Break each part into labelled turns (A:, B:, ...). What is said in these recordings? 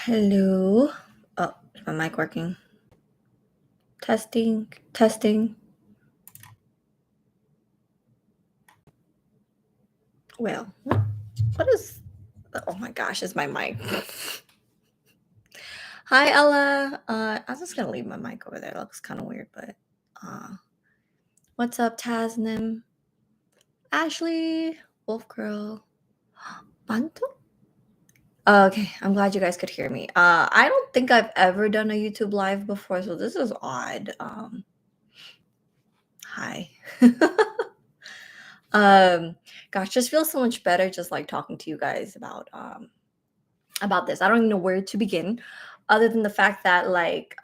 A: Hello. Oh, is my mic working? Testing, testing. Well, what is? Oh my gosh, is my mic? Hi, Ella. I'm just gonna leave my mic over there. It looks kind of weird, but uh, what's up, Tasnim? Ashley, Wolf Girl, Bantu? Okay, I'm glad you guys could hear me. I don't think I've ever done a YouTube live before, so this is odd. Hi. um, Gosh, just feels so much better just like talking to you guys about this. I don't even know where to begin, other than the fact that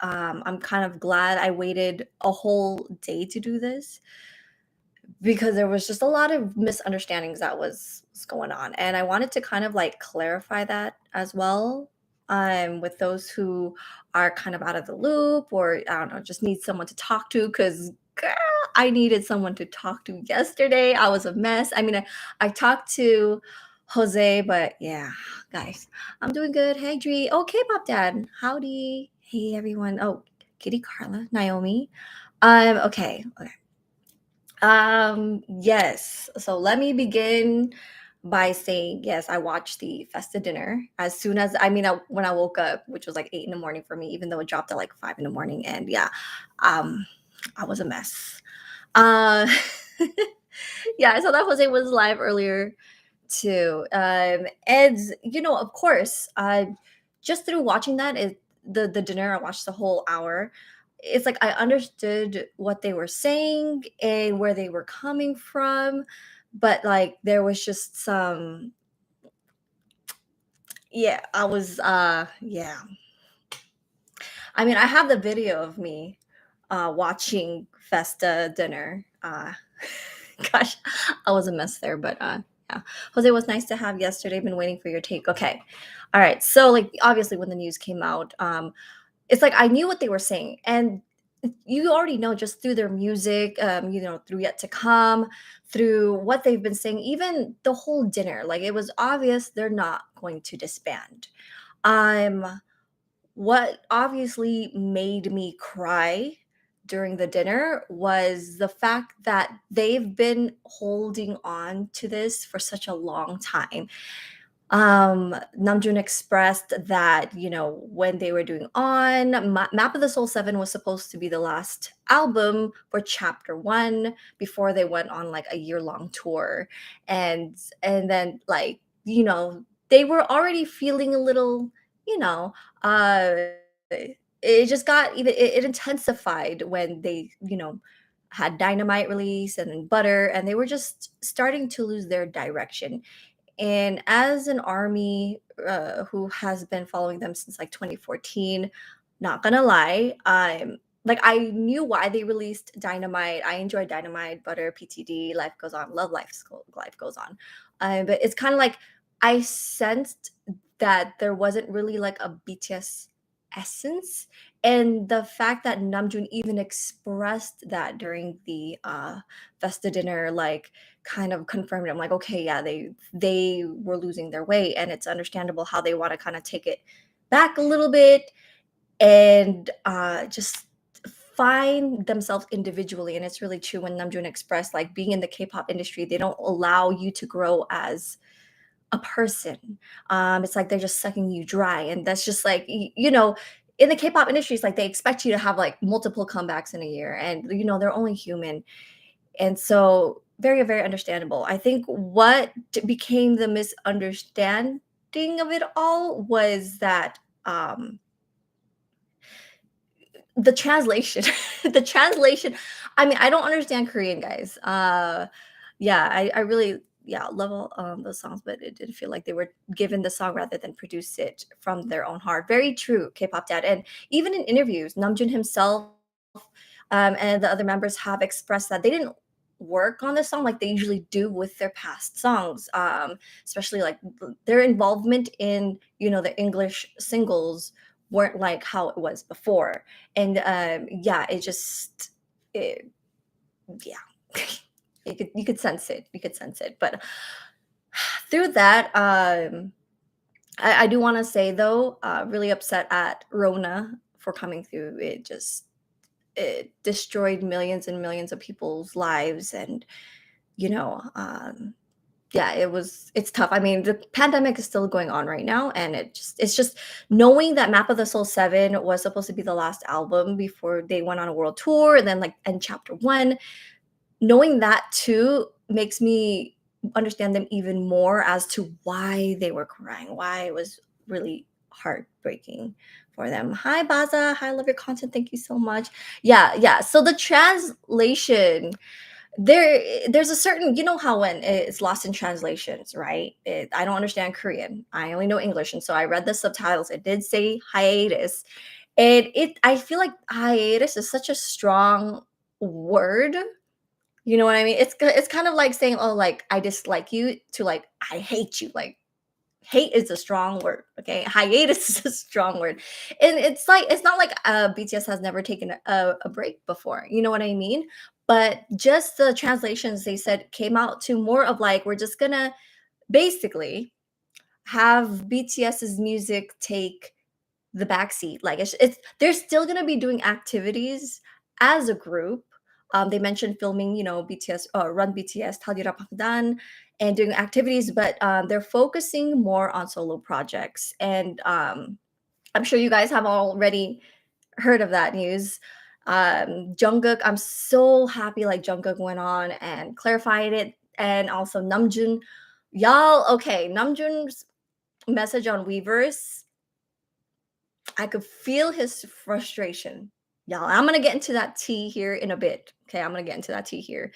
A: I'm kind of glad I waited a whole day to do this because there was just a lot of misunderstandings that was going on, and I wanted to kind of like clarify that as well. With those who are kind of out of the loop, or I don't know, just need someone to talk to, because I needed someone to talk to yesterday. I was a mess. I mean, I talked to Jose, but yeah, guys, I'm doing good. Hey, Dree. Oh, K-pop dad. Howdy. Hey, everyone. Oh, Kitty, Carla, Naomi. Okay. Yes. So let me begin by saying, yes, I watched the Festa dinner as soon as, when I woke up, which was like 8 in the morning for me, even though it dropped at like 5 in the morning. And yeah, um, I was a mess. Uh, yeah, I saw that Jose was live earlier too. And of course, just through watching that, the dinner, I watched the whole hour. It's like I understood what they were saying and where they were coming from, but like there was just some, yeah, I was yeah. I mean, I have the video of me watching Festa dinner. Gosh, I was a mess there, but yeah. Jose, was nice to have yesterday. Been waiting for your take. Okay. All right. So like obviously when the news came out, it's like I knew what they were saying. And you already know just through their music, through Yet to Come, through what they've been saying, even the whole dinner, like it was obvious they're not going to disband. Um, what obviously made me cry during the dinner was the fact that they've been holding on to this for such a long time. Namjoon expressed that, when they were doing Map of the Soul 7 was supposed to be the last album for chapter 1 before they went on like a year-long tour. And then they were already feeling a little, you know, uh it just got even it intensified when they, had Dynamite release and then Butter, and they were just starting to lose their direction. And as an army who has been following them since like 2014, not gonna lie, I knew why they released Dynamite. I enjoyed Dynamite, Butter, PTD, Life Goes On, Love Life Goes On. But it's kind of like I sensed that there wasn't really like a BTS essence, and the fact that Namjoon even expressed that during the Festa dinner, like kind of confirmed it. I'm like, okay, yeah, they were losing their way, and it's understandable how they want to kind of take it back a little bit and just find themselves individually. And it's really true when Namjoon expressed, like being in the K-pop industry, they don't allow you to grow as a person. It's like they're just sucking you dry, and that's just like in the K-pop industry, it's like they expect you to have like multiple comebacks in a year, and they're only human. And so very, very understandable. I think what became the misunderstanding of it all was that the translation. The translation. I mean, I don't understand Korean, guys. Yeah, I really, yeah, love all those songs, but it did feel like they were given the song rather than produce it from their own heart. Very true, K-pop dad. And even in interviews, Namjoon himself and the other members have expressed that they didn't work on this song like they usually do with their past songs, especially like their involvement in the English singles weren't like how it was before. And yeah, it, yeah. You could sense it, but through that, I do want to say though, really upset at Rona for coming through. It destroyed millions and millions of people's lives, and you know, yeah, it's tough. I mean, the pandemic is still going on right now, and it's just knowing that Map of the Soul 7 was supposed to be the last album before they went on a world tour, and then like end chapter one, knowing that too makes me understand them even more as to why they were crying, why it was really heartbreaking for them. Hi Baza, hi, love your content, thank you so much. Yeah, yeah. So the translation, there's a certain, you know how when it's lost in translations, right? I don't understand Korean, I only know English, and so I read the subtitles. It did say hiatus, and it I feel like hiatus is such a strong word. You know what I mean? It's kind of like saying, oh, like I dislike you, to like I hate you. Like hate is a strong word, okay? Hiatus is a strong word. And it's like it's not like BTS has never taken a break before. You know what I mean? But just the translations they said came out to more of like, we're just gonna basically have BTS's music take the backseat. Like it's they're still gonna be doing activities as a group. They mentioned filming, you know, BTS, Run BTS, Talira Pakdan, and doing activities, but they're focusing more on solo projects. And I'm sure you guys have already heard of that news. Jungkook, I'm so happy like Jungkook went on and clarified it, and also Namjoon. Y'all, okay, Namjoon's message on Weverse, I could feel his frustration. Y'all, I'm gonna get into that tea here in a bit. Okay, I'm gonna get into that tea here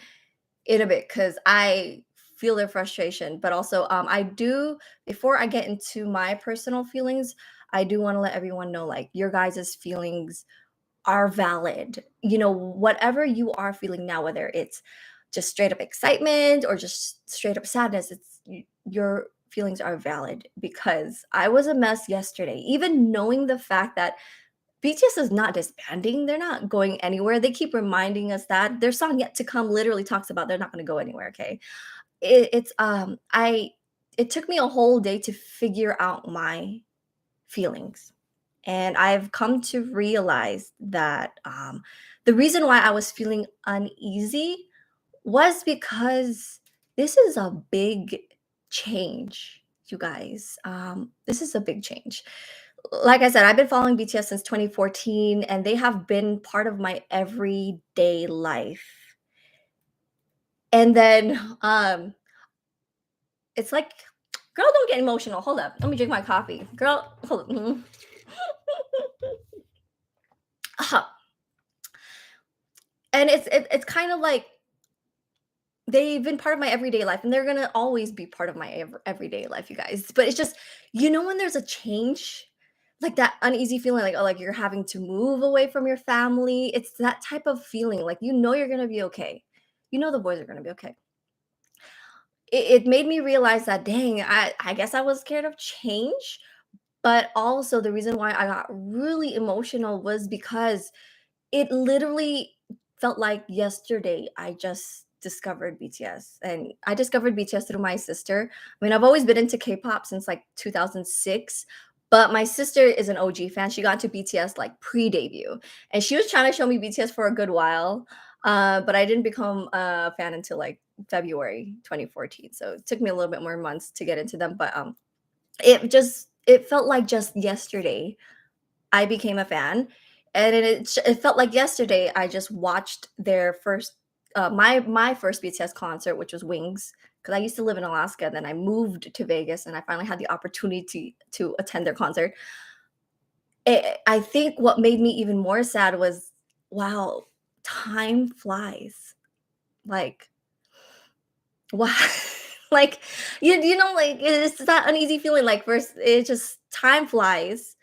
A: in a bit because I feel their frustration. But also, I do, before I get into my personal feelings, I do want to let everyone know like your guys' feelings are valid. You know, whatever you are feeling now, whether it's just straight up excitement or just straight up sadness, your feelings are valid, because I was a mess yesterday. Even knowing the fact that BTS is not disbanding, they're not going anywhere. They keep reminding us that their song Yet to Come literally talks about they're not going to go anywhere, okay? It's I it took me a whole day to figure out my feelings. And I've come to realize that the reason why I was feeling uneasy was because this is a big change, you guys. This is a big change. Like I said, I've been following BTS since 2014, and they have been part of my everyday life. And then it's like, girl, don't get emotional. Hold up. Let me drink my coffee. Girl, hold up. And it's kind of like they've been part of my everyday life, and they're gonna always be part of my everyday life, you guys. But it's just, you know, when there's a change, like that uneasy feeling, like, oh, like you're having to move away from your family. It's that type of feeling, like you know you're gonna be okay. You know the boys are gonna be okay. It made me realize that, dang, I guess I was scared of change. But also the reason why I got really emotional was because it literally felt like yesterday I just discovered BTS. And I discovered BTS through my sister. I mean, I've always been into K-pop since like 2006, but my sister is an OG fan. She got into BTS like pre-debut, and she was trying to show me BTS for a good while. But I didn't become a fan until like February 2014. So it took me a little bit more months to get into them. But it felt like just yesterday I became a fan, and it felt like yesterday I just watched their first my first BTS concert, which was Wings, because I used to live in Alaska, then I moved to Vegas, and I finally had the opportunity to attend their concert. I think what made me even more sad was, wow, time flies. Like, wow. Like you know, like it's that uneasy feeling, like first it just time flies.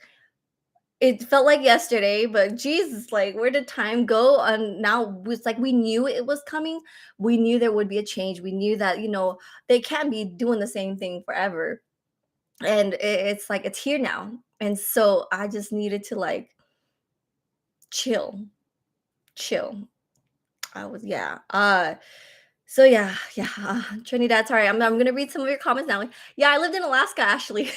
A: It felt like yesterday, but Jesus, like, where did time go? And now it's like we knew it was coming. We knew there would be a change. We knew that, you know, they can't be doing the same thing forever. And it's like it's here now. And so I just needed to like chill, chill. I was, yeah. So yeah, Trinidad. Sorry, I'm gonna read some of your comments now. Yeah, I lived in Alaska actually.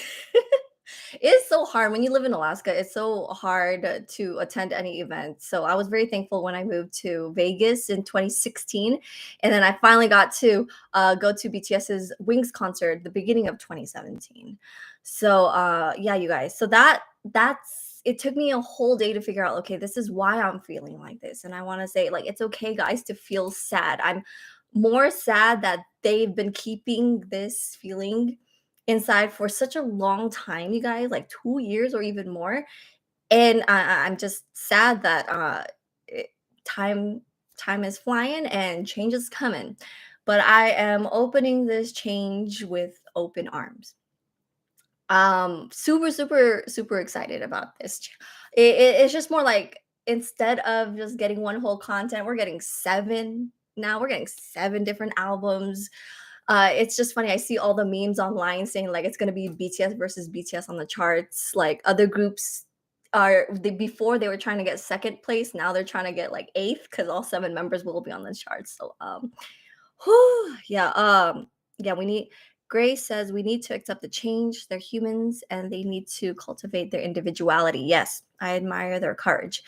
A: It's so hard when you live in Alaska. It's so hard to attend any event. So I was very thankful when I moved to Vegas in 2016, and then I finally got to go to BTS's Wings concert the beginning of 2017. So yeah, you guys. So that's it took me a whole day to figure out. Okay, this is why I'm feeling like this, and I want to say like it's okay, guys, to feel sad. I'm more sad that they've been keeping this feeling inside for such a long time, you guys, like 2 years or even more. And I'm just sad that it, time time is flying and change is coming. But I am opening this change with open arms. Super, super, super excited about this. It's just more like instead of just getting one whole content, we're getting seven now. We're getting seven different albums. It's just funny. I see all the memes online saying like it's gonna be BTS versus BTS on the charts. Like other groups before they were trying to get second place. Now they're trying to get like eighth because all seven members will be on the charts. So whew, yeah, we need Grace says we need to accept the change. They're humans and they need to cultivate their individuality. Yes, I admire their courage.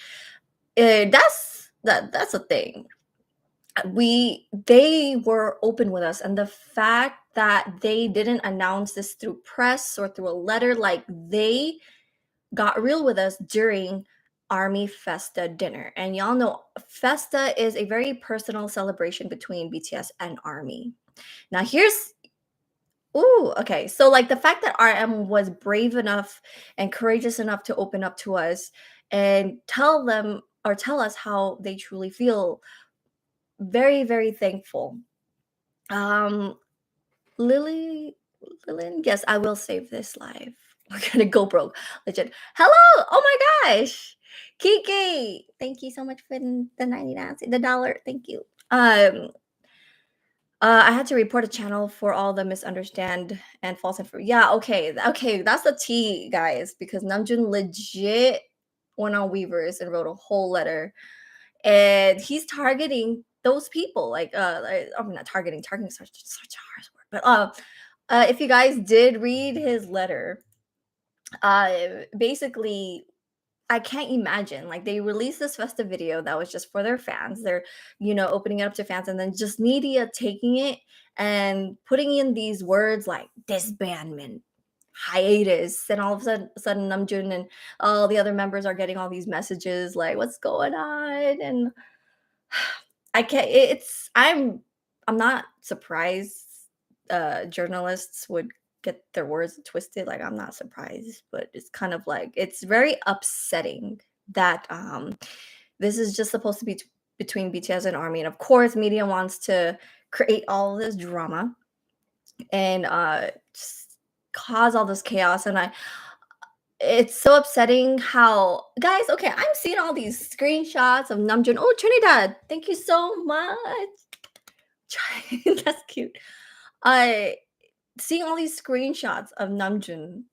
A: That's a thing. They were open with us, and the fact that they didn't announce this through press or through a letter, like they got real with us during Army Festa dinner. And y'all know Festa is a very personal celebration between BTS and Army. Now here's ooh, okay. So like the fact that RM was brave enough and courageous enough to open up to us and tell them or tell us how they truly feel, very, very thankful. Um, Lily, Lillian, yes, I will save this live. We're gonna go broke, legit. Hello, oh my gosh, Kiki, thank you so much for the 99, the dollar. Thank you. I had to report a channel for all the misunderstand and false info. Yeah, okay, okay, that's the tea, guys, because Namjoon legit went on Weavers and wrote a whole letter, and he's targeting those people. I'm not targeting. Targeting is such a harsh word, but if you guys did read his letter, basically I can't imagine. Like they released this festive video that was just for their fans. They're, opening it up to fans, and then just media taking it and putting in these words like disbandment, hiatus, and all of a sudden Namjoon and all the other members are getting all these messages like, "What's going on?" And I can't. I'm not surprised. Journalists would get their words twisted. Like I'm not surprised, but it's kind of like it's very upsetting that this is just supposed to be between BTS and Army, and of course, media wants to create all this drama and just cause all this chaos. And it's so upsetting how guys. Okay, I'm seeing all these screenshots of Namjoon. Oh, Trinidad, thank you so much. That's cute. I seeing all these screenshots of Namjoon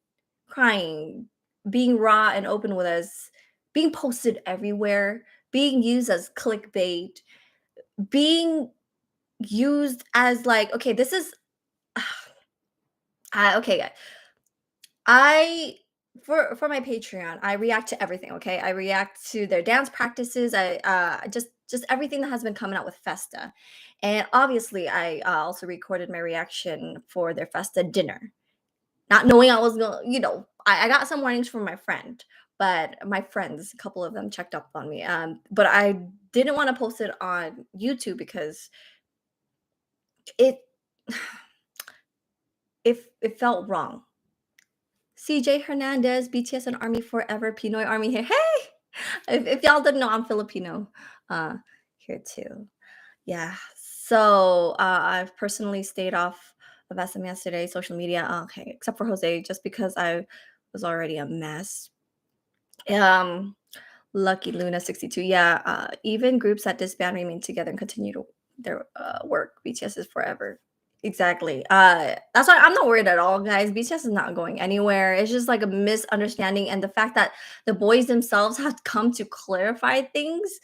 A: crying, being raw and open with us, being posted everywhere, being used as clickbait, being used as like, okay, this is okay, guys. I for my Patreon, I react to everything. Okay, I react to their dance practices. I just everything that has been coming out with Festa, and obviously, I also recorded my reaction for their Festa dinner, not knowing I was gonna. I got some warnings from my friend, but my friends, a couple of them, checked up on me. But I didn't want to post it on YouTube because it it felt wrong. CJ Hernandez, BTS and Army Forever, Pinoy Army here. Hey! If y'all didn't know, I'm Filipino here too. Yeah. So I've personally stayed off of SM yesterday, social media. Okay, except for Jose, just because I was already a mess. Um, Lucky Luna 62. Yeah. Even groups that disband remain together and continue to their work. BTS is forever. Exactly. That's why I'm not worried at all, guys. BTS is not going anywhere. It's just like a misunderstanding, and the fact that the boys themselves have come to clarify things.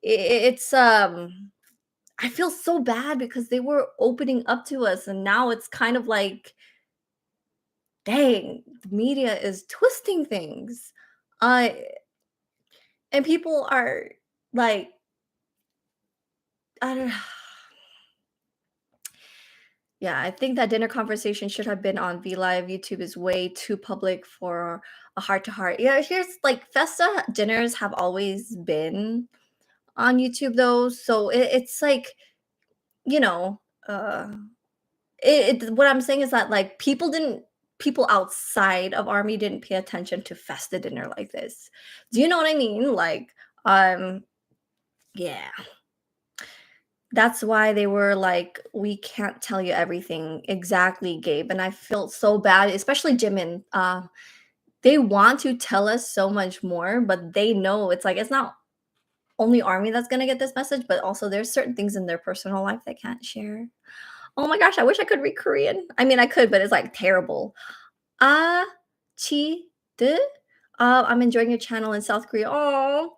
A: It's I feel so bad because they were opening up to us, and now it's kind of like dang, the media is twisting things. Uh, and people are like, I don't yeah, I think that dinner conversation should have been on V Live. YouTube is way too public for a heart to heart. Yeah, here's like Festa dinners have always been on YouTube though, so it's like, you know, uh, what I'm saying is that like people outside of army didn't pay attention to Festa dinner like this. Do you know what I mean? Like, um, yeah. That's why they were like, "We can't tell you everything exactly, Gabe," and I felt so bad, especially Jimin. They want to tell us so much more, but they know it's like it's not only army that's gonna get this message, but also there's certain things in their personal life they can't share. Oh my gosh, I wish I could read Korean. I mean, I could, but it's like terrible. Ah, chi de. I'm enjoying your channel in South Korea. Oh,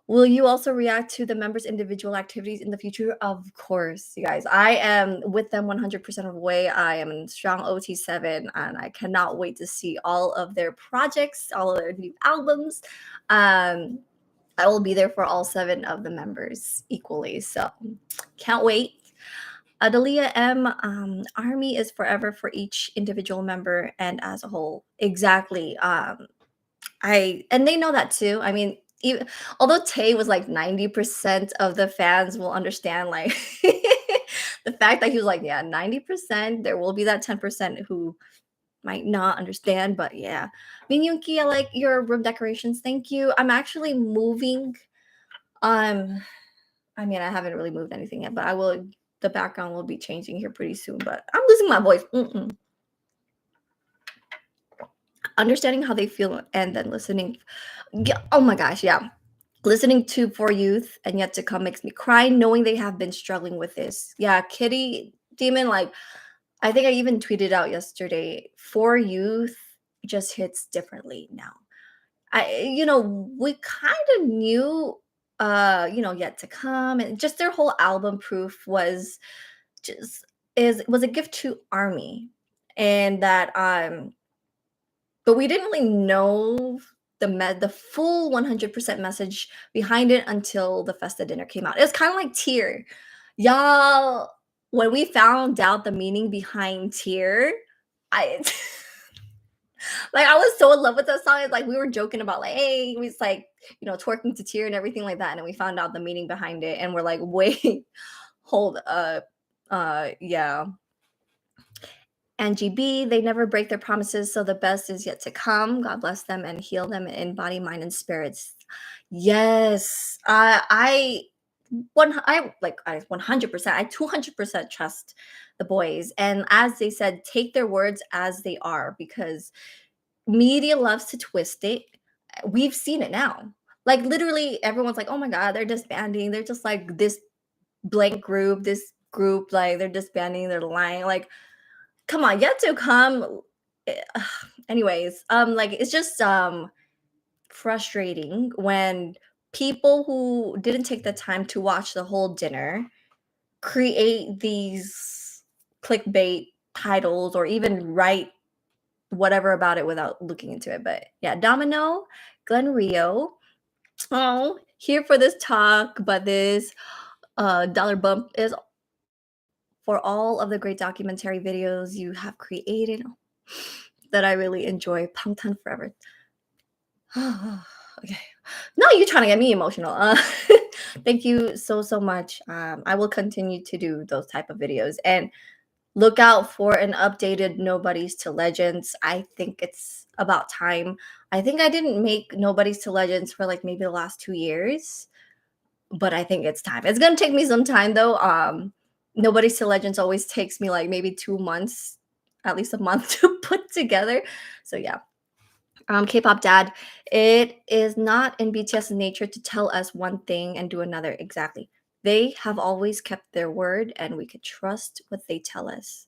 A: will you also react to the members' individual activities in the future? Of course, you guys. I am with them 100% of the way. I am in strong OT7, and I cannot wait to see all of their projects, all of their new albums. Um, I will be there for all 7 of the members equally. So can't wait. Adalia M, Army is forever for each individual member and as a whole. Exactly. And they know that too. I mean, even, although Tay was like 90% of the fans will understand, like the fact that he was like, yeah, 90%, there will be that 10% who might not understand, but yeah. Minyunki, I like your room decorations. Thank you. I'm actually moving. Um, I mean, I haven't really moved anything yet, but I will. The background will be changing here pretty soon. But I'm losing my voice. Understanding how they feel and then listening. Yeah, oh my gosh, yeah. Listening to For Youth and Yet to Come makes me cry, knowing they have been struggling with this. Yeah, Kitty Demon, like I think I even tweeted out yesterday. For Youth just hits differently now. We kind of knew, Yet to Come, and just their whole album Proof just was a gift to Army, and that but we didn't really know the full 100% message behind it until the Festa dinner came out. It was kind of like Tear. Y'all, when we found out the meaning behind Tear, I like I was so in love with that song. It's like we were joking about like, hey, we was like, twerking to Tear and everything like that. And then we found out the meaning behind it, and we're like, wait, hold up. Yeah. And GB, they never break their promises, so the best is yet to come. God bless them and heal them in body, mind, and spirits. Yes, I 100%, I 200% trust the boys, and as they said, take their words as they are because media loves to twist it. We've seen it now. Like literally, everyone's like, "Oh my God, they're disbanding. They're just like this blank group, this group, like they're disbanding. They're lying." Like come on, yet to come. eh, Anyways, like it's just frustrating when people who didn't take the time to watch the whole dinner create these clickbait titles or even write whatever about it without looking into it. But yeah, Domino, Glen Rio. Oh, here for this talk, but this dollar bump is for all of the great documentary videos you have created that I really enjoy. Pangtan forever. Okay. No, you're trying to get me emotional. Thank you so much. I will continue to do those type of videos and look out for an updated Nobodies to Legends. I think it's about time. I think I didn't make Nobodies to Legends for like maybe the last 2 years, but I think it's time. It's gonna take me some time though. Nobodies to Legends always takes me like maybe 2 months, at least a month to put together. So yeah. K-pop dad, it is not in BTS's nature to tell us one thing and do another. Exactly. They have always kept their word, and we could trust what they tell us.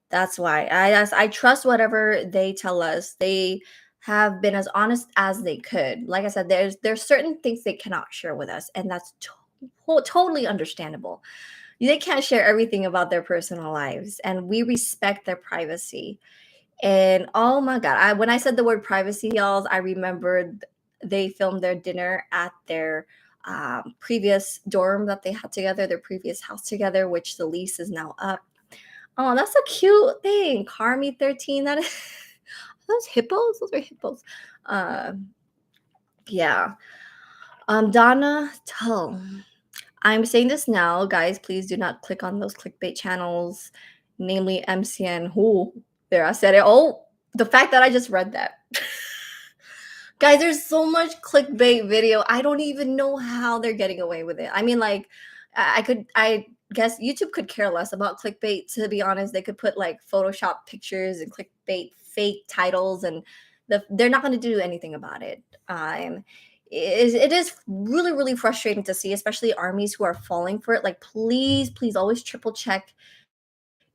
A: That's why I trust whatever they tell us. They have been as honest as they could. Like I said, there's certain things they cannot share with us, and that's totally understandable. They can't share everything about their personal lives, and we respect their privacy. And oh my god, when I said the word privacy, y'all, I remembered they filmed their dinner at their previous dorm that they had together, their previous house together, which the lease is now up. Oh, that's a cute thing. Carmi 13. That is those hippos? Those are hippos. Uh, yeah. Donna, tell. I'm saying this now, guys. Please do not click on those clickbait channels, namely MCN. Who? There, I said it. Oh, the fact that I just read that. Guys, there's so much clickbait video. I don't even know how they're getting away with it. I mean, like, I guess YouTube could care less about clickbait, to be honest. They could put like Photoshop pictures and clickbait fake titles, and they're not going to do anything about it. It is really, really frustrating to see, especially armies who are falling for it. Like, please, please always triple check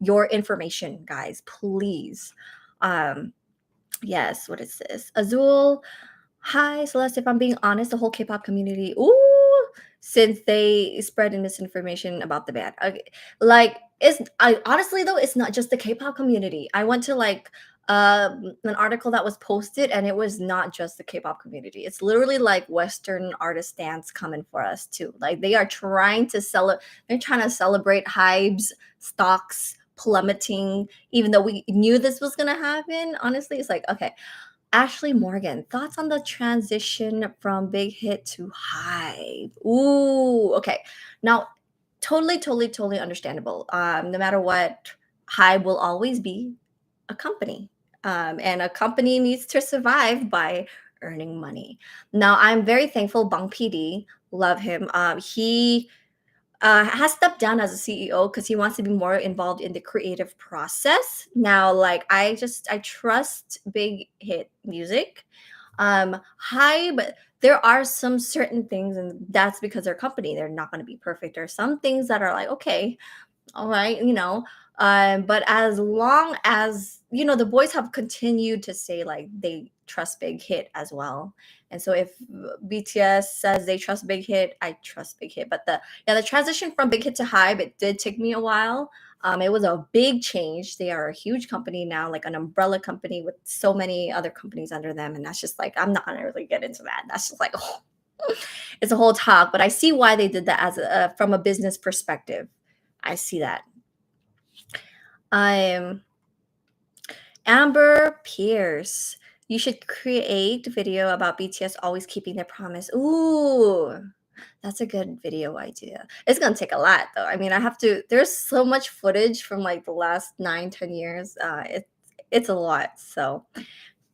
A: your information, guys. Please. Um, yes, what is this? Azul. Hi, Celeste. If I'm being honest, the whole K-pop community, ooh, since they spread misinformation about the band. Okay, like I honestly though, it's not just the K-pop community. I went to like an article that was posted, and it was not just the K-pop community. It's literally like Western artist stands coming for us too. Like they are trying to they're trying to celebrate Hybe's stocks plummeting, even though we knew this was gonna happen. Honestly, it's like, okay. Ashley Morgan, thoughts on the transition from big hit to high? Ooh, okay. Now, totally, totally, totally understandable. No matter what, high will always be a company. And a company needs to survive by earning money. Now, I'm very thankful Bang PD, love him. He has stepped down as a CEO because he wants to be more involved in the creative process. Now, like I trust big hit music. Hi, but there are some certain things, and that's because they're a company. They're not going to be perfect. There are some things that are like, okay, all right, but as long as the boys have continued to say like they trust big hit as well. And so if BTS says they trust big hit, I trust big hit. But the transition from big hit to hype, it did take me a while. It was a big change. They are a huge company now, like an umbrella company with so many other companies under them, and that's just like, I'm not gonna really get into that. That's just like, oh, it's a whole talk. But I see why they did that as from a business perspective. I see that. I'm Amber Pierce. You should create a video about BTS always keeping their promise. Ooh, that's a good video idea. It's gonna take a lot though. I mean, there's so much footage from like the last 9-10 years. It's a lot. So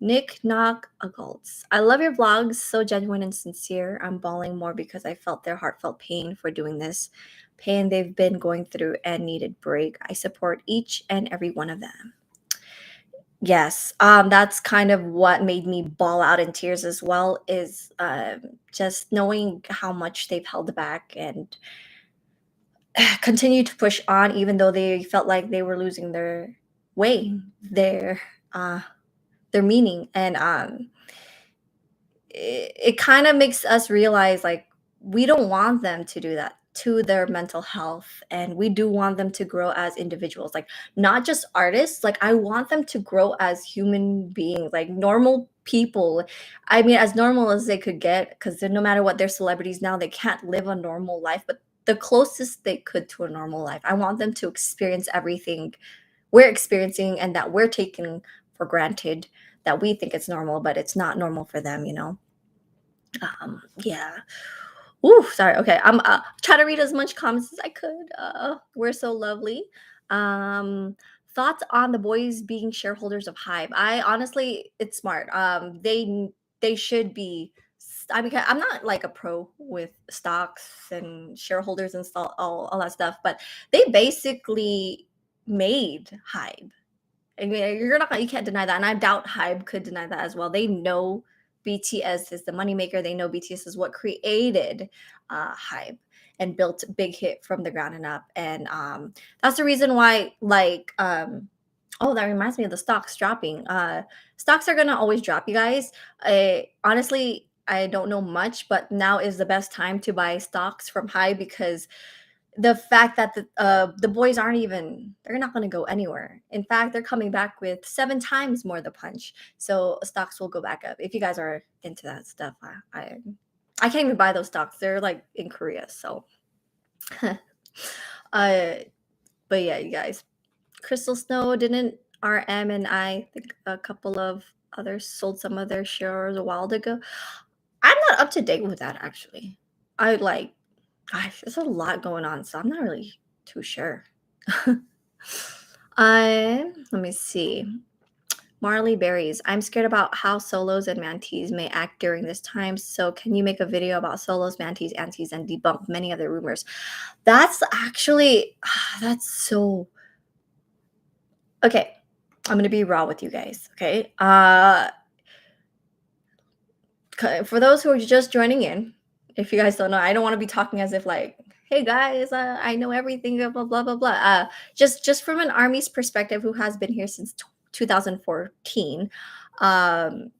A: Nick Knock Adults. I love your vlogs, so genuine and sincere. I'm bawling more because I felt their heartfelt pain for doing this. Pain they've been going through and needed break. I support each and every one of them. Yes, that's kind of what made me bawl out in tears as well, is just knowing how much they've held back and continue to push on, even though they felt like they were losing their way, uh, their meaning. And it kind of makes us realize like we don't want them to do that to their mental health, and we do want them to grow as individuals, like not just artists. Like I want them to grow as human beings, like normal people. I mean, as normal as they could get, because no matter what, they're celebrities now, they can't live a normal life, but the closest they could to a normal life. I want them to experience everything we're experiencing and that we're taking for granted, that we think it's normal, but it's not normal for them. Yeah. Ooh, sorry. Okay, I'm trying to read as much comments as I could. We're so lovely. Um, thoughts on the boys being shareholders of Hive? I honestly, it's smart. They should be. I mean, I'm not like a pro with stocks and shareholders and stuff, all that stuff, but they basically made Hive. I mean, you can't deny that, and I doubt Hybe could deny that as well. They know BTS is the moneymaker. They know BTS is what created Hybe and built Big Hit from the ground and up. And that's the reason why, like, oh, that reminds me of the stocks dropping. Stocks are gonna always drop, you guys. Honestly, I don't know much, but now is the best time to buy stocks from Hybe because the fact that the boys aren't even, they're not going to go anywhere. In fact, they're coming back with 7 times more the punch. So stocks will go back up. If you guys are into that stuff, I can't even buy those stocks. They're like in Korea. So uh but yeah, you guys. Crystal Snow didn't RM and I think a couple of others sold some of their shares a while ago. I'm not up to date with that actually. I like, gosh, there's a lot going on, so I'm not really too sure. Let me see. Marley Berries. I'm scared about how solos and mantis may act during this time. So can you make a video about solos, mantis, antis, and debunk many of the rumors? That's actually that's so okay. I'm gonna be raw with you guys. Okay. For those who are just joining in, if you guys don't know, I don't want to be talking as if like, hey guys, I know everything, blah blah blah blah. Just from an army's perspective, who has been here since 2014, um,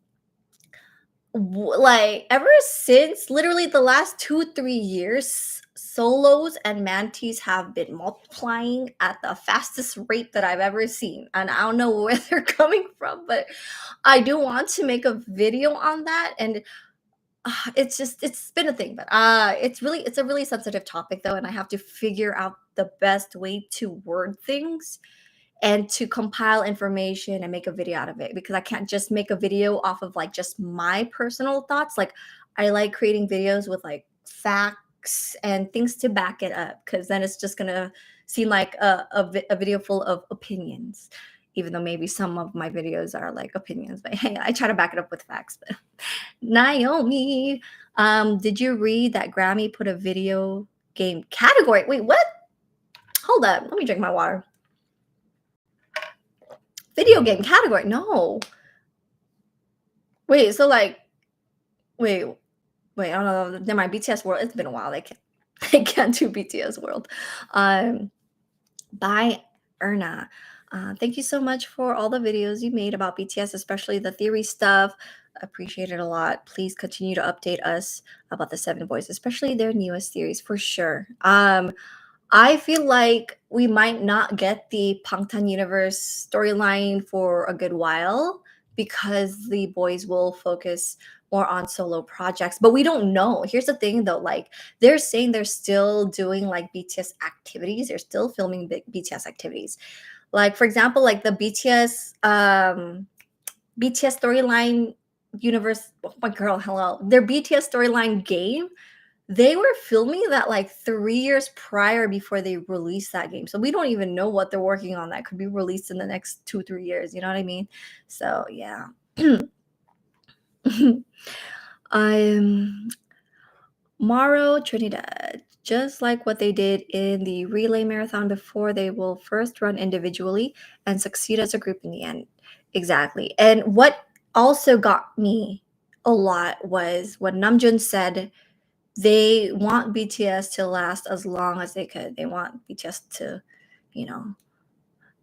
A: like ever since literally the last 2-3 years, solos and mantis have been multiplying at the fastest rate that I've ever seen, and I don't know where they're coming from, but I do want to make a video on that. And it's been a thing, but it's a really sensitive topic though, and I have to figure out the best way to word things and to compile information and make a video out of it, because I can't just make a video off of like just my personal thoughts. Like I like creating videos with like facts and things to back it up, because then it's just gonna seem like a video full of opinions, even though maybe some of my videos are like opinions, but hey, I try to back it up with facts. But Naomi, did you read that Grammy put a video game category? Wait, what? Hold up, let me drink my water. Video game category? No. Wait, so like, wait, I don't know. Never mind. BTS World. It's been a while. They can't, they can't do BTS World. By Erna. Thank you so much for all the videos you made about BTS, especially the theory stuff. Appreciate it a lot. Please continue to update us about the Seven Boys, especially their newest series for sure. I feel like we might not get the Pangtan universe storyline for a good while, because the boys will focus more on solo projects. But we don't know. Here's the thing though, like they're saying they're still doing like BTS activities. They're still filming BTS activities. Like for example, like the BTS storyline universe. Oh my girl, hello. Their BTS storyline game, they were filming that like 3 years prior before they released that game. So we don't even know what they're working on that could be released in the next 2-3 years. You know what I mean? So yeah. I'm Morrow Trinidad. Just like what they did in the relay marathon before, they will first run individually and succeed as a group in the end. Exactly. And what also got me a lot was when Namjoon said they want BTS to last as long as they could. They want BTS to, you know,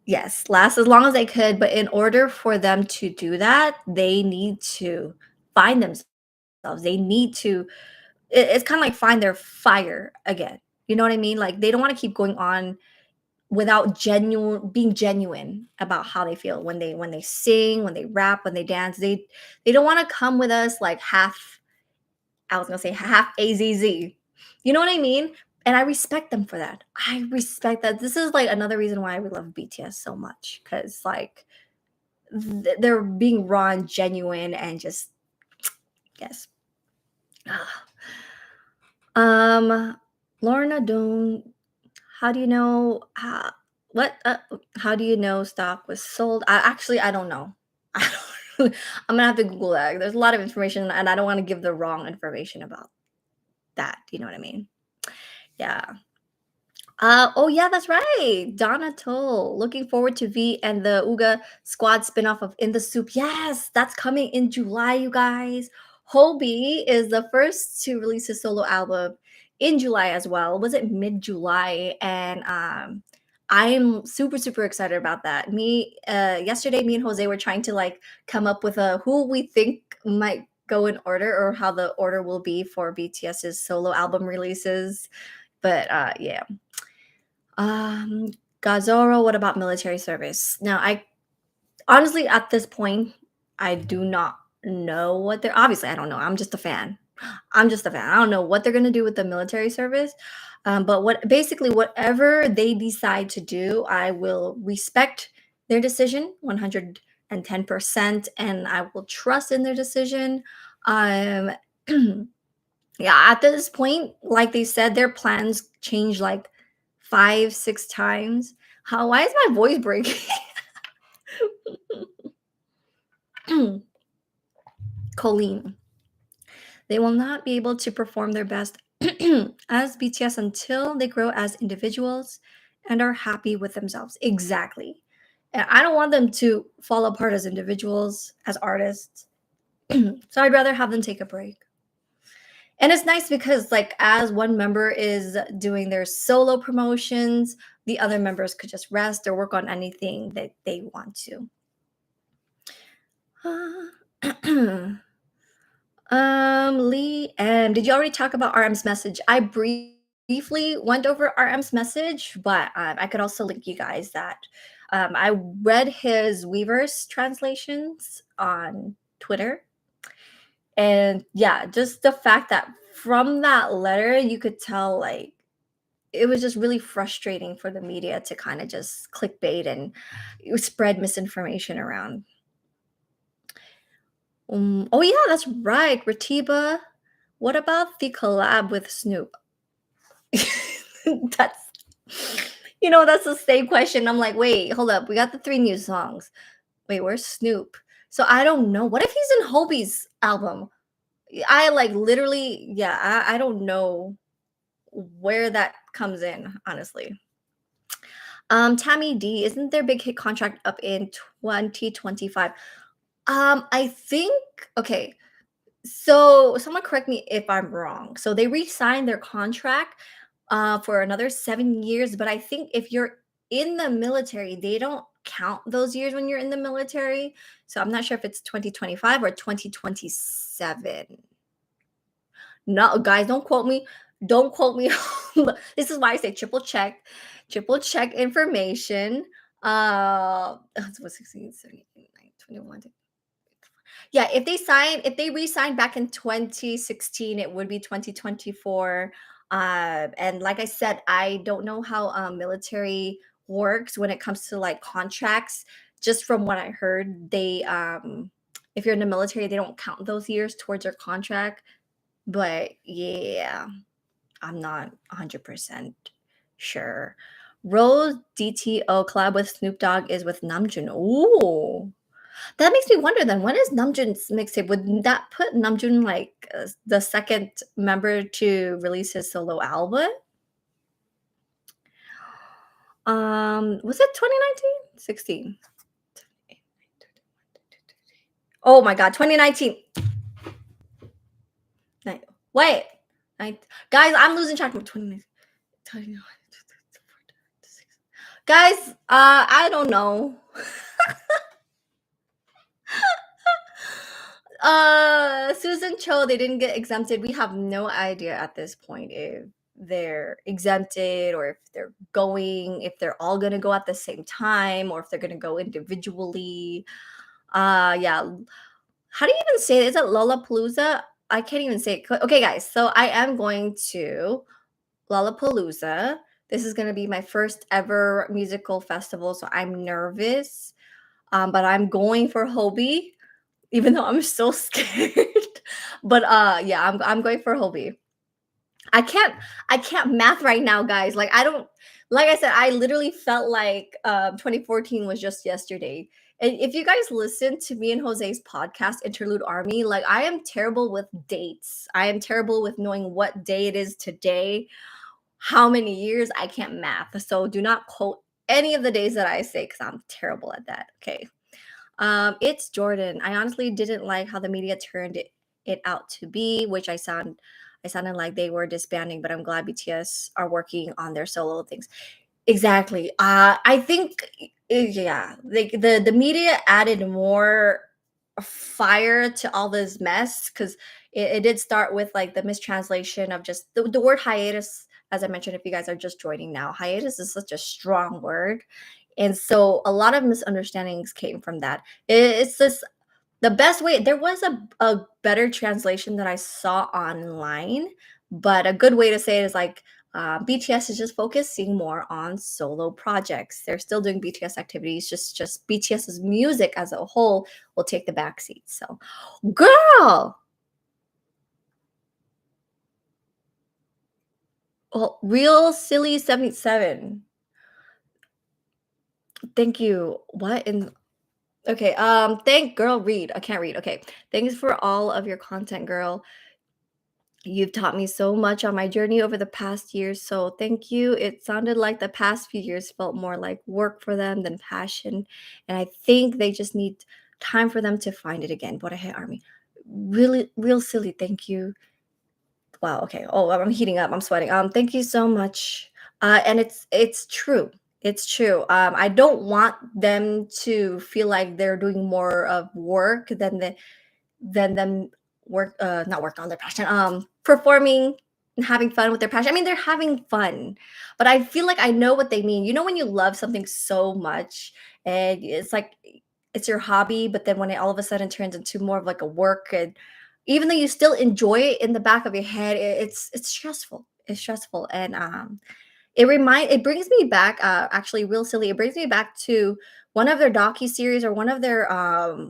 A: yes, last as long as they could. But in order for them to do that, they need to find themselves. They need to, it's kind of like find their fire again. You know what I mean? Like they don't want to keep going on without being genuine about how they feel when they sing, when they rap, when they dance. They don't want to come with us like half, I was gonna say half AZZ. You know what I mean? And I respect them for that. I respect that. This is like another reason why we love BTS so much, because like they're being raw and genuine and just yes. Lorna Doon, how do you know how do you know stock was sold? I don't know. I don't, I'm gonna have to Google that. There's a lot of information, and I don't want to give the wrong information about that. You know what I mean? Yeah. Oh yeah, that's right. Donna Toll. Looking forward to V and the Uga Squad spinoff of In the Soup. Yes, that's coming in July, you guys. Hobie is the first to release his solo album in July as well. Was it mid-July? And I'm super excited about that. Yesterday, me and Jose were trying to like come up with a who we think might go in order, or how the order will be for BTS's solo album releases. But yeah. Um, Gazoro, what about military service? Now, I honestly, at this point, I do not know what they're obviously, I don't know. I'm just a fan. I'm just a fan. I don't know what they're gonna do with the military service. But what basically whatever they decide to do, I will respect their decision 110%, and I will trust in their decision. Um yeah, at this point, like they said, their plans change like 5, 6 times. How why is my voice breaking? Colleen. They will not be able to perform their best as BTS until they grow as individuals and are happy with themselves. Exactly. And I don't want them to fall apart as individuals, as artists. So I'd rather have them take a break. And it's nice because, like, as one member is doing their solo promotions, the other members could just rest or work on anything that they want to. Lee, did you already talk about RM's message? I briefly went over RM's message, but I could also link you guys that. I read his Weverse translations on Twitter. And yeah, just the fact that from that letter, you could tell, like, it was just really frustrating for the media to kind of just clickbait and spread misinformation around. Oh yeah, that's right, Ratiba. What about the collab with Snoop? That's that's the same question. I'm like, wait, hold up. We got the 3 new songs. Wait, where's Snoop? So I don't know. What if he's in Hobie's album? I like literally, yeah, I don't know where that comes in, honestly. Tammy D, isn't their big hit contract up in 2025? I think okay. So someone correct me if I'm wrong. So they re-signed their contract for another 7 years, but I think if you're in the military, they don't count those years when you're in the military. So I'm not sure if it's 2025 or 2027. No, guys, don't quote me. Don't quote me. This is why I say triple check information. It's what 16, 17, 19, 21. Yeah, if they re-signed back in 2016, it would be 2024. And like I said, I don't know how military works when it comes to like contracts. Just from what I heard, they if you're in the military, they don't count those years towards your contract. But yeah, I'm not 100% sure. Rose DTO collab with Snoop Dogg is with Namjoon. Ooh. That makes me wonder then, when is Namjoon's mixtape? Would that put Namjoon like the second member to release his solo album? Was it 2019? 16. Oh my god, 2019. Wait. Guys, I'm losing track of 2019. Guys, I don't know. Susan Cho, they didn't get exempted. We have no idea at this point if they're exempted or if they're going, if they're all gonna go at the same time or if they're gonna go individually. Yeah. How do you even say it? Is it Lollapalooza? I can't even say it. Okay, guys. So I am going to Lollapalooza. This is gonna be my first ever musical festival, so I'm nervous. But I'm going for Hobie even though I'm so scared. But yeah, I'm going for Hobie. I can't math right now, guys. Like I don't like I said, I literally felt like 2014 was just yesterday. And if you guys listen to me and Jose's podcast, Interlude Army, like I am terrible with dates. I am terrible with knowing what day it is today, how many years. I can't math. So do not quote any of the days that I say because I'm terrible at that. Okay. It's Jordan. I honestly didn't like how the media turned it out to be, which I sounded like they were disbanding, but I'm glad BTS are working on their solo things. Exactly. I think yeah, like the media added more fire to all this mess because it did start with like the mistranslation of just the word hiatus as I mentioned, if you guys are just joining now, hiatus is such a strong word. And so a lot of misunderstandings came from that. It's this the best way. There was a better translation that I saw online, but a good way to say it is like BTS is just focusing more on solo projects. They're still doing BTS activities, just BTS's music as a whole will take the backseat. So, girl, well, real silly 77. Thank you. What in Okay, thank girl read. I can't read. Okay. Thanks for all of your content, girl. You've taught me so much on my journey over the past years, so thank you. It sounded like the past few years felt more like work for them than passion, and I think they just need time for them to find it again. But I hate army. Really, real silly. Thank you. Wow. Okay. Oh, I'm heating up. I'm sweating. Thank you so much. And it's true. It's true. I don't want them to feel like they're doing more of work than them work not work on their passion, performing and having fun with their passion. I mean, they're having fun, but I feel like I know what they mean. You know, when you love something so much and it's like it's your hobby, but then when it all of a sudden turns into more of like a work, and even though you still enjoy it in the back of your head, it's stressful. It's stressful. And it brings me back, actually real silly. It brings me back to one of their docu-series or one of their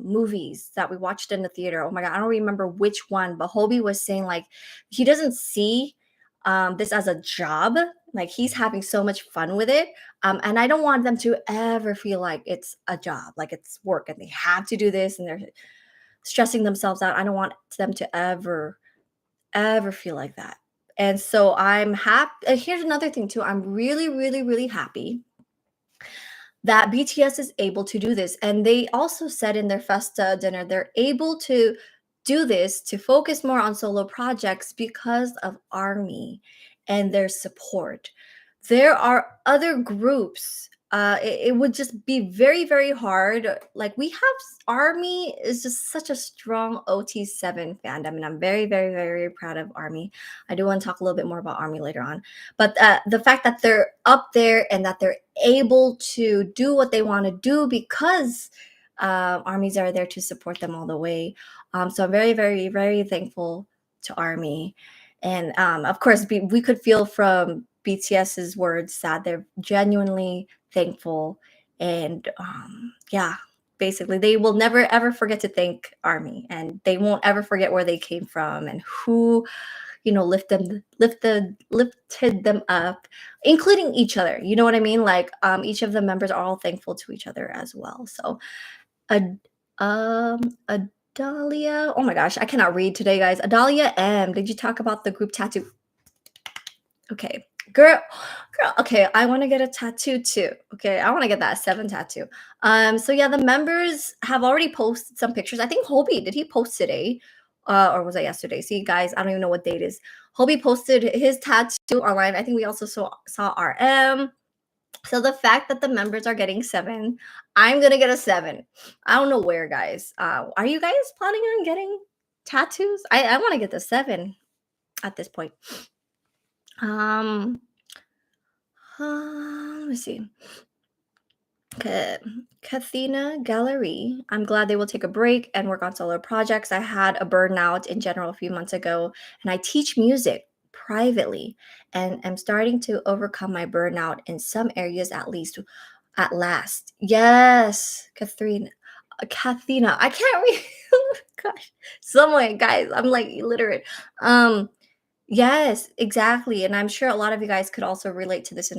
A: movies that we watched in the theater. Oh my god, I don't remember which one, but Hobie was saying like he doesn't see this as a job. Like he's having so much fun with it. And I don't want them to ever feel like it's a job, like it's work and they have to do this and they're stressing themselves out. I don't want them to ever feel like that. And so I'm happy. Here's another thing too. I'm really, really, really happy that BTS is able to do this. And they also said in their Festa dinner, they're able to do this to focus more on solo projects because of ARMY and their support. There are other groups. It would just be very, very hard. Like we have ARMY is just such a strong OT7 fandom, and I'm very, very, very proud of ARMY. I do want to talk a little bit more about ARMY later on, but the fact that they're up there and that they're able to do what they want to do because armies are there to support them all the way. So I'm very, very, very thankful to ARMY. And of course, we could feel from BTS's words that they're genuinely thankful. And yeah, basically, they will never ever forget to thank ARMY, and they won't ever forget where they came from and who lifted them up, including each other. You know what I mean? Like each of the members are all thankful to each other as well. So Ad- Adalia, oh my gosh, I cannot read today, guys. Adalia M, did you talk about the group tattoo? Okay, girl, okay, I want to get a tattoo too. Okay, I want to get that 7 tattoo. So yeah, the members have already posted some pictures. I think Hobie, did he post today? Or was it yesterday? See, guys, I don't even know what date it is. Hobie posted his tattoo online. I think we also saw RM. So the fact that the members are getting 7, I'm gonna get a 7. I don't know where, guys. Are you guys planning on getting tattoos? I want to get the 7 at this point. Um, let me see. Kathina Gallery. I'm glad they will take a break and work on solo projects. I had a burnout in general a few months ago, and I teach music privately, and I'm starting to overcome my burnout in some areas at last. Yes, Kathina. I can't read. Gosh, someone, guys. I'm like illiterate. Um, Yes, exactly, and I'm sure a lot of you guys could also relate to this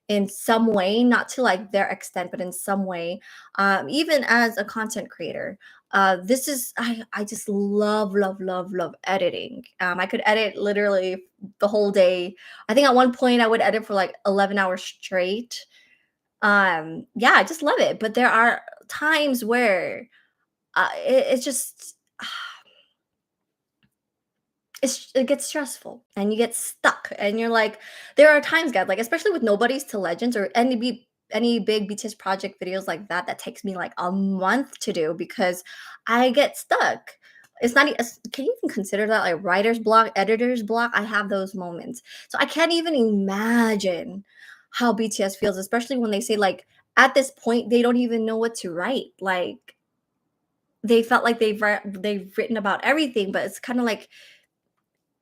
A: in some way, not to like their extent, but in some way. Even as a content creator, this is I just love, love, love, love editing. I could edit literally the whole day. I think at one point I would edit for like 11 hours straight. Yeah, I just love it. But there are times where it's just it gets stressful and you get stuck and you're like there are times, guys, like especially with Nobody's to Legends or any big BTS project videos like that takes me like a month to do because I get stuck. It's not can you even consider that like writer's block, editor's block? I have those moments. So I can't even imagine how BTS feels, especially when they say like at this point they don't even know what to write. Like they felt like they've written about everything, but it's kind of like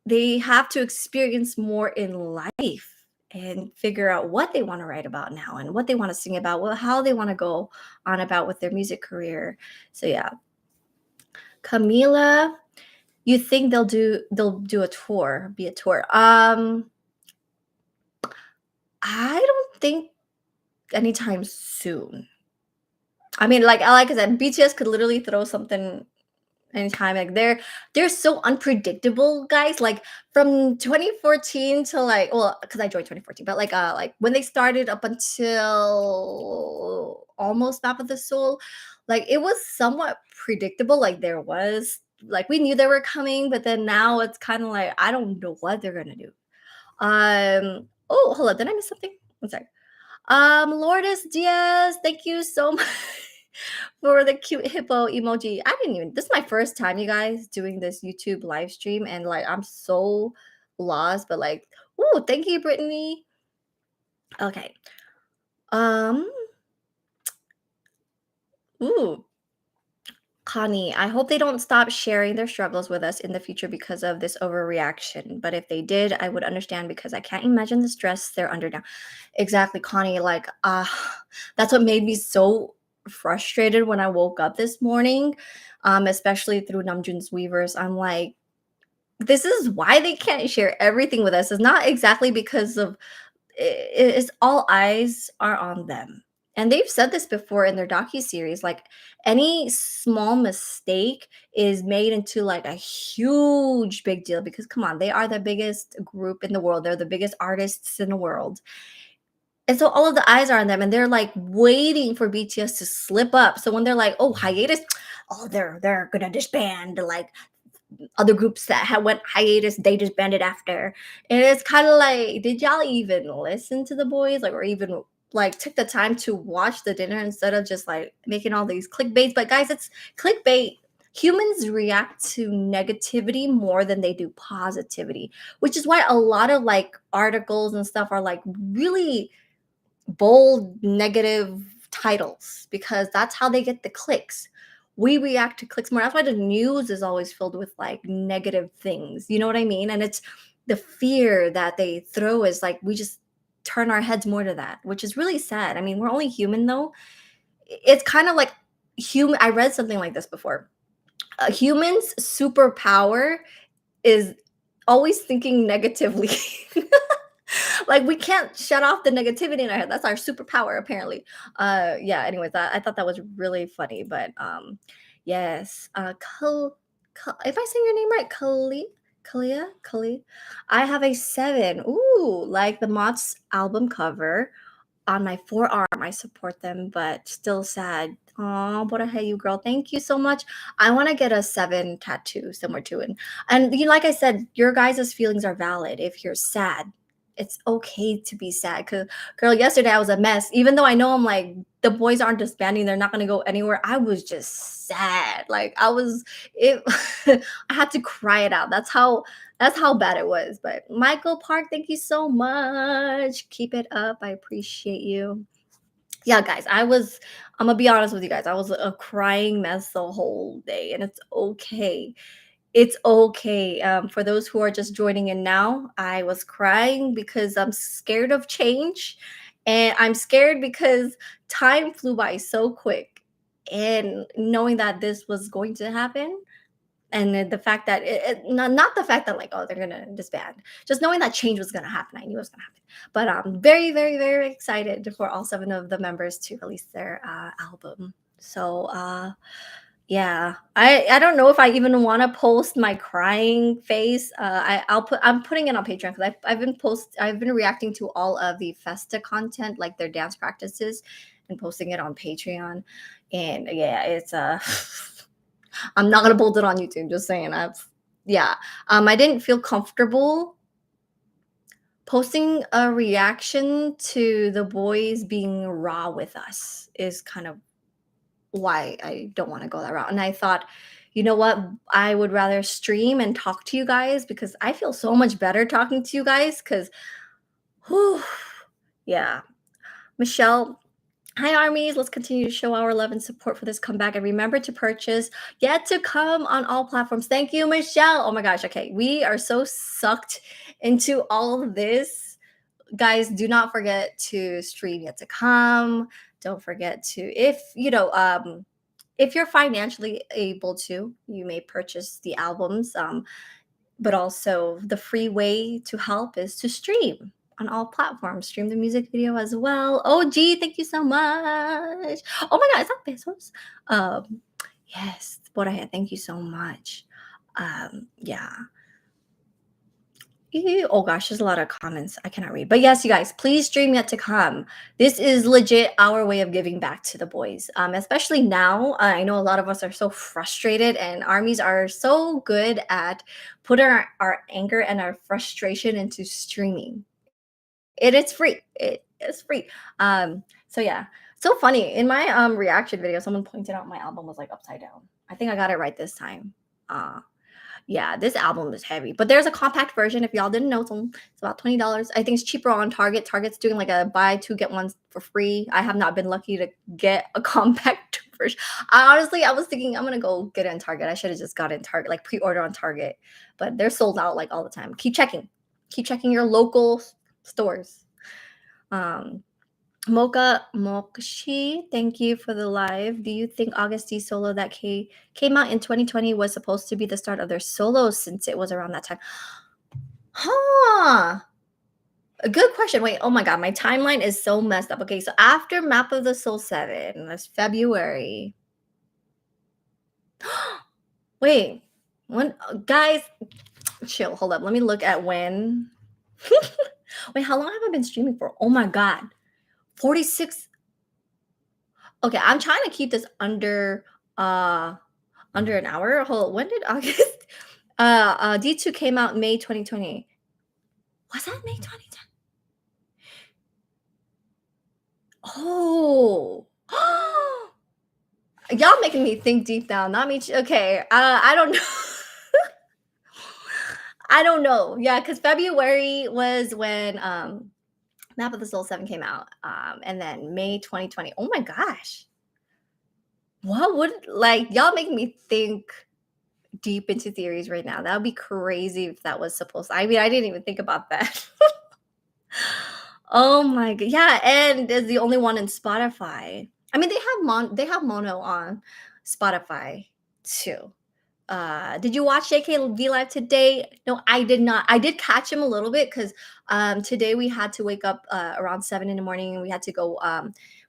A: they have to experience more in life and figure out what they want to write about now and what they want to sing about, well, how they want to go on about with their music career. So yeah, Camila, you think they'll do a tour, be a tour? I don't think anytime soon. I mean, like I said, BTS could literally throw something anytime. Like they're so unpredictable, guys. Like from 2014 to like, well, because I joined 2014, but like when they started up until almost Map of the Soul, like it was somewhat predictable. Like there was like we knew they were coming, but then now it's kind of like I don't know what they're gonna do. Oh, hold on, did I miss something? I'm sorry. Lourdes Diaz, thank you so much for the cute hippo emoji. I didn't even, this is my first time, you guys, doing this YouTube live stream, and like I'm so lost, but like, ooh, thank you, Brittany. Okay. Um, ooh, Connie, I hope they don't stop sharing their struggles with us in the future because of this overreaction. But if they did, I would understand because I can't imagine the stress they're under now. Exactly, Connie. Like, that's what made me so frustrated when I woke up this morning, especially through Namjoon's Weavers. I'm like, this is why they can't share everything with us. It's not exactly because of it's all eyes are on them. And they've said this before in their docu-series, like any small mistake is made into like a huge big deal because come on, they are the biggest group in the world. They're the biggest artists in the world. And so all of the eyes are on them and they're like waiting for BTS to slip up. So when they're like, "Oh, hiatus," oh, they're going to disband, like other groups that had went hiatus, they disbanded after. And it's kind of like, did y'all even listen to the boys? Like, or even like took the time to watch the dinner instead of just like making all these clickbaits? But guys, it's clickbait. Humans react to negativity more than they do positivity, which is why a lot of like articles and stuff are like really bold negative titles because that's how they get the clicks. We react to clicks more. That's why the news is always filled with like negative things. You know what I mean? And it's the fear that they throw is like we just turn our heads more to that, which is really sad. I mean, we're only human though. It's kind of like human. I read something like this before. A human's superpower is always thinking negatively. Like we can't shut off the negativity in our head. That's our superpower, apparently. Yeah. Anyways, I thought that was really funny. But yes. If I say your name right, Kalia. I have a 7. Ooh, like the Mott's album cover on my forearm. I support them, but still sad. Oh, but I hate you, girl. Thank you so much. I want to get a 7 tattoo somewhere too. And you like I said, your guys' feelings are valid. If you're sad, it's okay to be sad. Cause girl, yesterday I was a mess. Even though I know I'm like the boys aren't disbanding, they're not gonna go anywhere. I was just sad. Like I was it I had to cry it out. That's how bad it was. But Michael Park, thank you so much. Keep it up. I appreciate you. Yeah, guys, I'm gonna be honest with you guys. I was a crying mess the whole day, and it's okay. It's okay. For those who are just joining in now, I was crying because I'm scared of change, and I'm scared because time flew by so quick. And knowing that this was going to happen, and then the fact that not the fact that like, oh, they're gonna disband, just knowing that change was gonna happen. I knew it was gonna happen. But I'm very, very, very excited for all 7 of the members to release their album. So yeah, I don't know if I even want to post my crying face. I'm putting it on Patreon because I've been reacting to all of the Festa content, like their dance practices, and posting it on Patreon. And yeah, it's I'm not gonna post it on YouTube. Just saying. Yeah. I didn't feel comfortable posting a reaction to the boys being raw with us. Is kind of why I don't want to go that route. And I thought, you know what? I would rather stream and talk to you guys because I feel so much better talking to you guys because, yeah. Michelle, hi, armies. Let's continue to show our love and support for this comeback. And remember to purchase Yet to Come on all platforms. Thank you, Michelle. Oh my gosh. Okay. We are so sucked into all of this. Guys, do not forget to stream Yet to Come. Don't forget to, if you're financially able to, you may purchase the albums. But also the free way to help is to stream on all platforms. Stream the music video as well. Oh, gee, thank you so much. Oh my God, is that pesos? Yes, Borja, thank you so much. Yeah. Oh gosh, there's a lot of comments I cannot read. But yes, you guys, please stream Yet to Come. This is legit our way of giving back to the boys. Especially now, I know a lot of us are so frustrated, and armies are so good at putting our anger and our frustration into streaming. It's free. It is free. So yeah. So funny. In my reaction video, someone pointed out my album was like upside down. I think I got it right this time. Yeah, this album is heavy, but there's a compact version. If y'all didn't know, it's about $20. I think it's cheaper on Target. Target's doing like a buy two get one for free. I have not been lucky to get a compact version. I was thinking I'm gonna go get it in Target. I should have just got it in Target, like pre-order on Target, but they're sold out like all the time. Keep checking your local stores. Mocha Mokshi, thank you for the live. Do you think August D solo that came out in 2020 was supposed to be the start of their solo since it was around that time? Huh. A good question. Wait, oh my God, my timeline is so messed up. Okay, so after Map of the Soul 7, that's February. Wait, when, guys, chill, hold up. Let me look at when. Wait, how long have I been streaming for? Oh my God. 46. Okay, I'm trying to keep this under an hour. Hold, when did August D2 came out May 2020? Was that May 2020? Oh. Y'all making me think deep now. Not me. Okay. I don't know. I don't know. Yeah, because February was when Map of the Soul 7 came out. And then May 2020. Oh my gosh. What would, like, y'all making me think deep into theories right now. That would be crazy if that was supposed to, I mean, I didn't even think about that. Oh my God. Yeah, and is the only one in Spotify. I mean, they have mono on Spotify too. Did you watch JKV Live today? No, I did not. I did catch him a little bit because today we had to wake up around 7 in the morning and we had to go.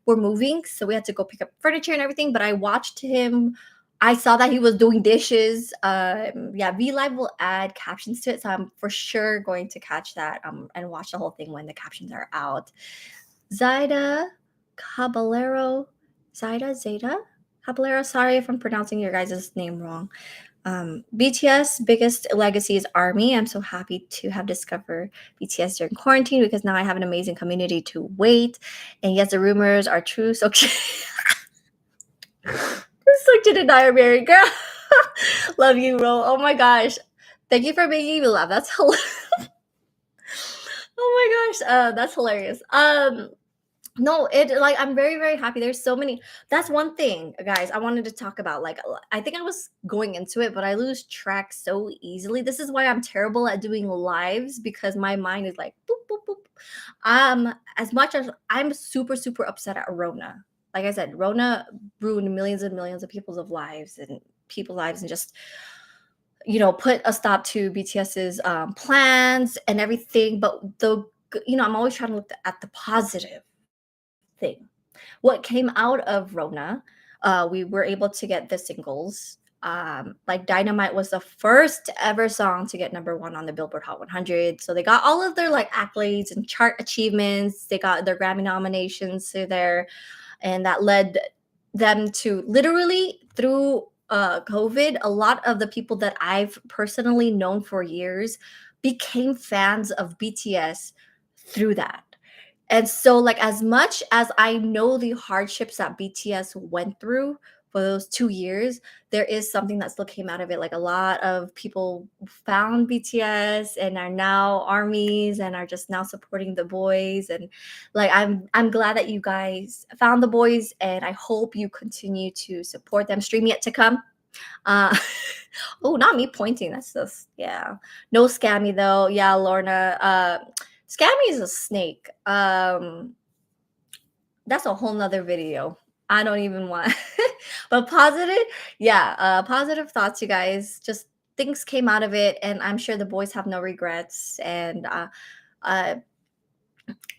A: We're moving, so we had to go pick up furniture and everything. But I watched him. I saw that he was doing dishes. Yeah, V Live will add captions to it, so I'm for sure going to catch that and watch the whole thing when the captions are out. Zaida Caballero, Zeta Caballero. Sorry if I'm pronouncing your guys' name wrong. BTS biggest legacy is ARMY. I'm so happy to have discovered BTS during quarantine because now I have an amazing community to wait. And yes, the rumors are true. So Such a diary girl. Love you, Ro. Oh my gosh. Thank you for making me laugh. That's hilarious. Oh my gosh. That's hilarious. No, it, like, I'm very, very happy. There's so many. That's one thing, guys, I wanted to talk about. Like, I think I was going into it, but I lose track so easily. This is why I'm terrible at doing lives because my mind is like boop, boop, boop. As much as I'm super, super upset at Rona. Like I said, Rona ruined millions and millions of people's lives and just, put a stop to BTS's plans and everything. But I'm always trying to look at the positive thing. What came out of Rona, we were able to get the singles. Like Dynamite was the first ever song to get number 1 on the Billboard Hot 100. So they got all of their like accolades and chart achievements. They got their Grammy nominations to there, and that led them to literally through COVID. A lot of the people that I've personally known for years became fans of BTS through that. And so, like, as much as I know the hardships that BTS went through for those 2 years, there is something that still came out of it. Like, a lot of people found BTS and are now armies and are just now supporting the boys. And like, I'm glad that you guys found the boys, and I hope you continue to support them. Stream yet to come. Uh, oh, not me pointing. That's just, yeah. No scammy though. Yeah, Lorna. Scammy is a snake. That's a whole nother video. I don't even want. But positive, yeah. Positive thoughts, you guys. Just things came out of it, and I'm sure the boys have no regrets. And uh,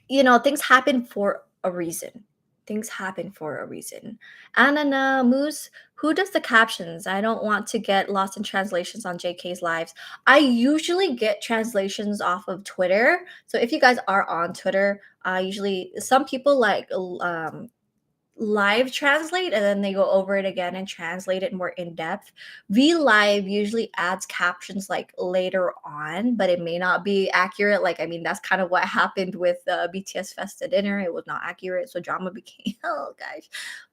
A: things happen for a reason. Things happen for a reason. Anna Moose, who does the captions? I don't want to get lost in translations on JK's lives. I usually get translations off of Twitter. So if you guys are on Twitter, usually some people like live translate and then they go over it again and translate it more in depth. V Live usually adds captions like later on, but it may not be accurate. Like, I mean, that's kind of what happened with BTS Festa dinner. It was not accurate, so drama became. Oh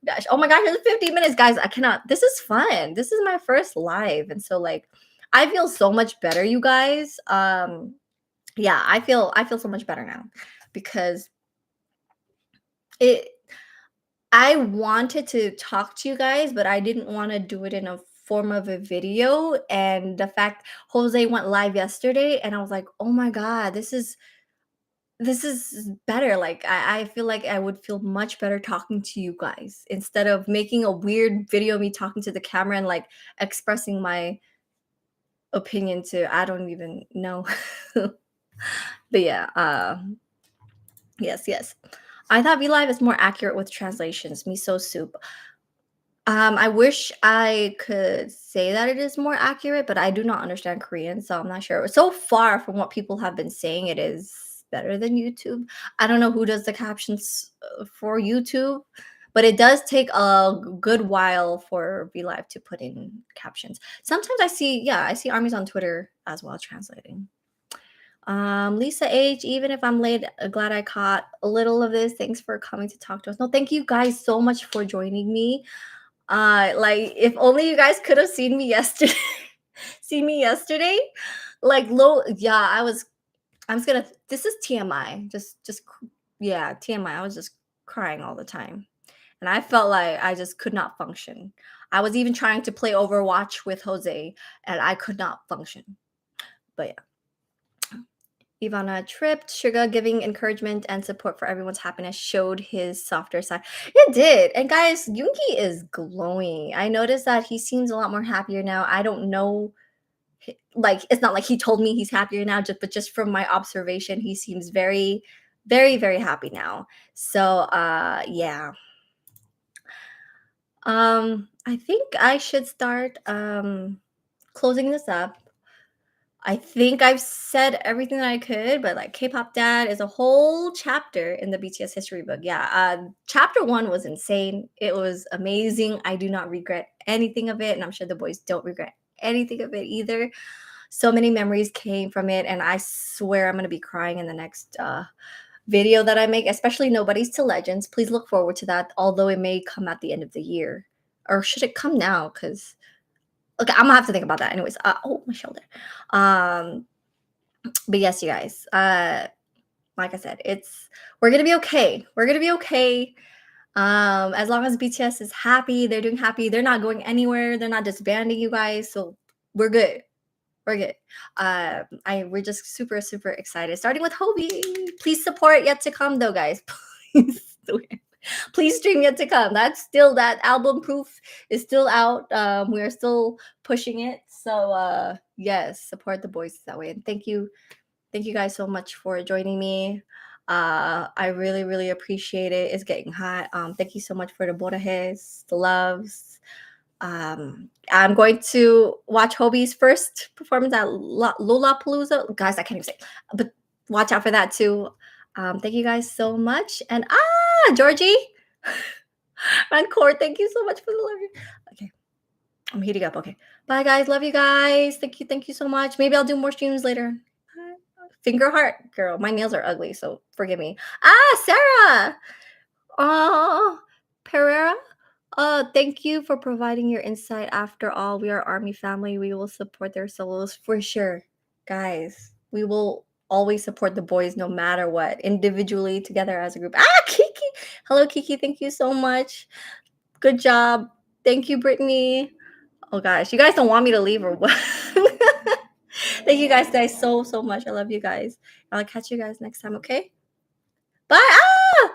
A: gosh, oh my gosh, it's 15 minutes, guys. I cannot. This is fun. This is my first live, and so like, I feel so much better, you guys. Yeah, I feel so much better now because it I wanted to talk to you guys, but I didn't want to do it in a form of a video. And the fact Jose went live yesterday, and I was like, oh my God, this is better. Like I feel like I would feel much better talking to you guys instead of making a weird video of me talking to the camera and like expressing my opinion to I don't even know. But yeah, yes. I thought V Live is more accurate with translations. Miso soup. I wish I could say that it is more accurate, but I do not understand Korean, so I'm not sure. So far from what people have been saying, it is better than YouTube. I don't know who does the captions for YouTube, but it does take a good while for VLive to put in captions. Sometimes I see armies on Twitter as well translating. Lisa H, even if I'm late, glad I caught a little of this. Thanks for coming to talk to us. No, thank you guys so much for joining me. Like if only you guys could have seen me yesterday. Seen me yesterday. Like low, yeah, I'm just gonna this is TMI. Yeah, TMI. I was just crying all the time. And I felt like I just could not function. I was even trying to play Overwatch with Jose and I could not function. But yeah. Ivana tripped. Suga giving encouragement and support for everyone's happiness showed his softer side. It did. And guys, Yoongi is glowing. I noticed that he seems a lot more happier now. I don't know. Like, it's not like he told me he's happier now, but just from my observation, he seems very, very, very happy now. So yeah. I think I should start closing this up. I think I've said everything that I could, but like K-pop Dad is a whole chapter in the BTS history book. Yeah, chapter 1 was insane. It was amazing. I do not regret anything of it, and I'm sure the boys don't regret anything of it either. So many memories came from it, and I swear I'm gonna be crying in the next video that I make, especially Nobody's to Legends. Please look forward to that, although it may come at the end of the year. Or should it come now? Because okay, I'm gonna have to think about that. Anyways, oh, my shoulder. Um, but yes, you guys. Like I said, we're gonna be okay. We're gonna be okay. As long as BTS is happy, they're doing happy. They're not going anywhere. They're not disbanding you guys. So we're good. We're good. We're just super, super excited. Starting with Hobie. Please support Yet to Come though, guys. Please. Please stream Yet to Come. That's still that album proof is still out. We're still pushing it. So yes, support the boys that way. And thank you guys so much for joining me. I really, really appreciate it. It's getting hot. Thank you so much for the borajes, the loves. I'm going to watch Hobie's first performance at Lollapalooza. Guys, I can't even say, but watch out for that too. Thank you guys so much. And Georgie and Cord, thank you so much for the love. Okay, I'm heating up. Okay, bye guys. Love you guys. Thank you so much. Maybe I'll do more streams later. Bye. Finger heart, girl. My nails are ugly, so forgive me. Ah, Sarah. Oh, Pereira. Thank you for providing your insight. After all, we are Army family. We will support their solos for sure, guys. We will always support the boys no matter what, individually, together as a group. Ah, Kiki. Hello, Kiki. Thank you so much. Good job. Thank you, Brittany. Oh gosh, you guys don't want me to leave or what? Thank you guys so much. I love you guys. I'll catch you guys next time, okay? Bye. Ah!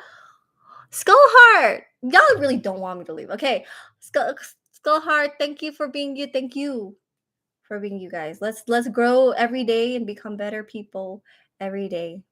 A: Skullheart. Y'all really don't want me to leave. Okay. Skullheart, thank you for being you. Thank you for being you guys. Let's grow every day and become better people every day.